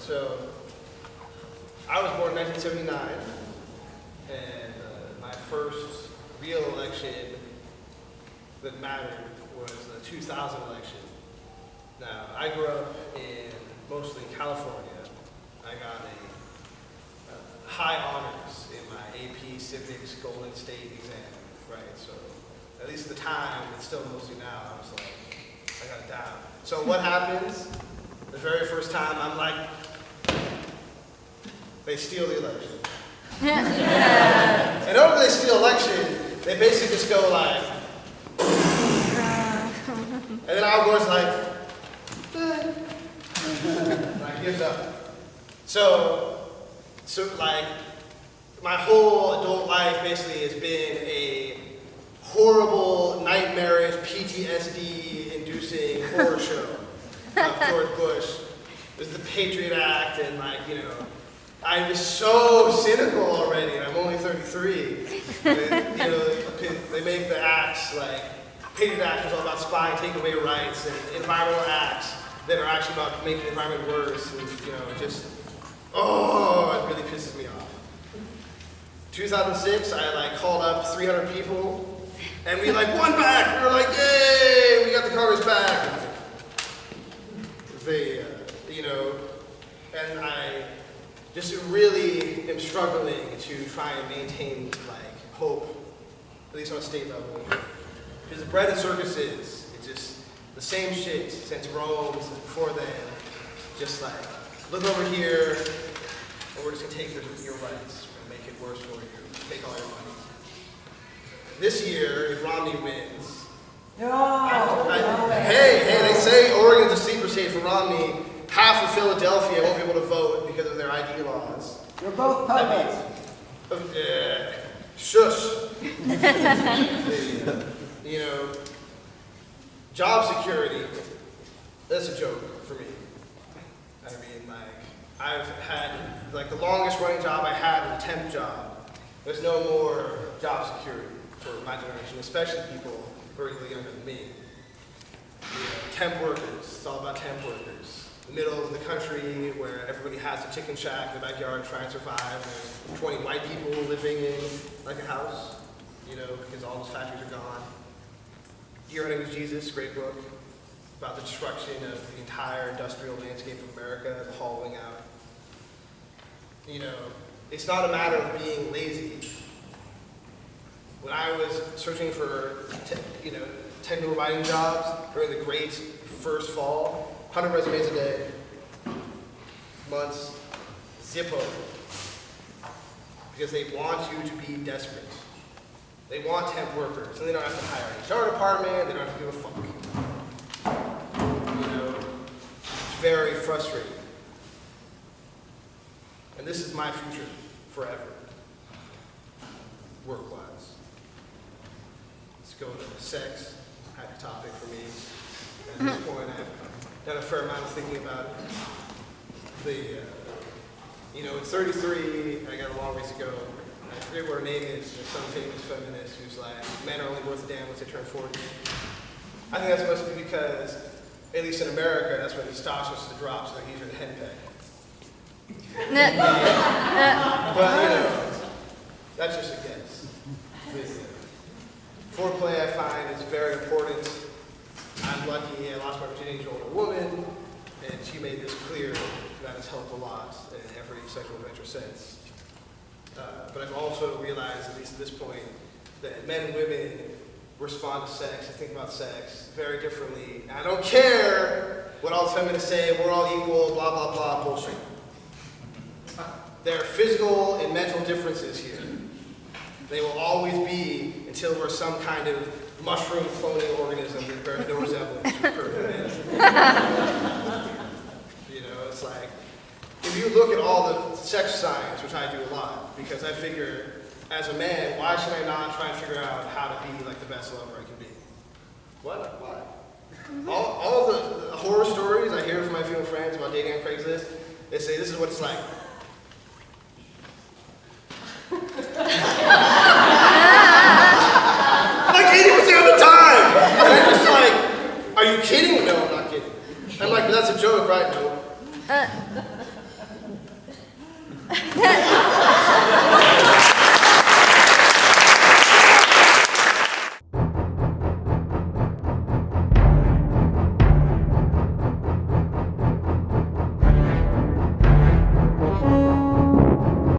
So I was born in 1979, and my first real election that mattered was the 2000 election. Now, I grew up in mostly California. I got a high honors in my AP Civics Golden State exam, right? So at least at the time, it's still mostly now, I was like, I got it down. So what happens? The very first time, I'm like, they steal the election. And over they steal election, they basically just go like, and then Al Gore's like, like gives up. So like, my whole adult life basically has been a horrible, nightmarish, PTSD-inducing horror show of George Bush. There's the Patriot Act, and like, you know, I'm just so cynical already, and I'm only 33. They make the acts like, Patriot Act was all about spying, taking away rights, and environmental acts that are actually about making the environment worse, and you know, just, oh, it really pisses me off. 2006, I like called up 300 people, and we like won back. We were like, yay, we got the Congress back. They, you know, and I just really am struggling to try and maintain like hope, at least on a state level. Because the bread and circuses, it's just the same shit since Rome, since before then. Just like, look over here, and we're just gonna take your rights and make it worse for you, take all your money. This year, if Romney wins, hey, they say Oregon's a sleeper state for Romney. Half of Philadelphia won't be able to vote because of their ID laws. You're both puppets. Shush. You know, job security, that's a joke for me. I mean, like, I've had, like, the longest running job I had was a temp job. There's no more job security for my generation, especially people who are really younger than me. You know, temp workers, it's all about temp workers. The middle of the country where everybody has a chicken shack in the backyard trying to survive. There's 20 white people living in like a house, you know, because all those factories are gone. Your Name is Jesus, great book, about the destruction of the entire industrial landscape of America, the hollowing out. You know, it's not a matter of being lazy. When I was searching for, technical writing jobs during the great first fall, 100 resumes a day, months, Zippo, because they want you to be desperate. They want temp workers, and they don't have to hire an HR department, they don't have to give a fuck. You know, it's very frustrating. And this is my future forever, work-wise. Let's go to sex, happy topic for me. At this point, I've done a fair amount of thinking about it. At 33, I got a long ways to go. I forget what her name is. There's some famous feminist who's like, men are only worth a damn once they turn 40. I think that's mostly because, at least in America, that's when testosterone starts to drop, so they're easier to henpeck. But, that's just a guess. Foreplay, I find, is very important. I'm lucky I lost my virginity to an older woman, and she made this clear. That has helped a lot in every sexual adventure since. But I've also realized, at least at this point, that men and women respond to sex and think about sex very differently. And I don't care what all the feminists say, we're all equal, blah, blah, blah, bullshit. There are physical and mental differences here. They will always be until we're some kind of mushroom cloning organism that bears no resemblance to humanity. It's like, if you look at all the sex science, which I do a lot, because I figure, as a man, why should I not try and figure out how to be like the best lover I can be? What? Why? All the horror stories I hear from my female friends about dating on Craigslist, they say this is what it's like. Like 80% of the time! And I'm just like, are you kidding? No, I'm not kidding. I'm like, but that's a joke, right? No.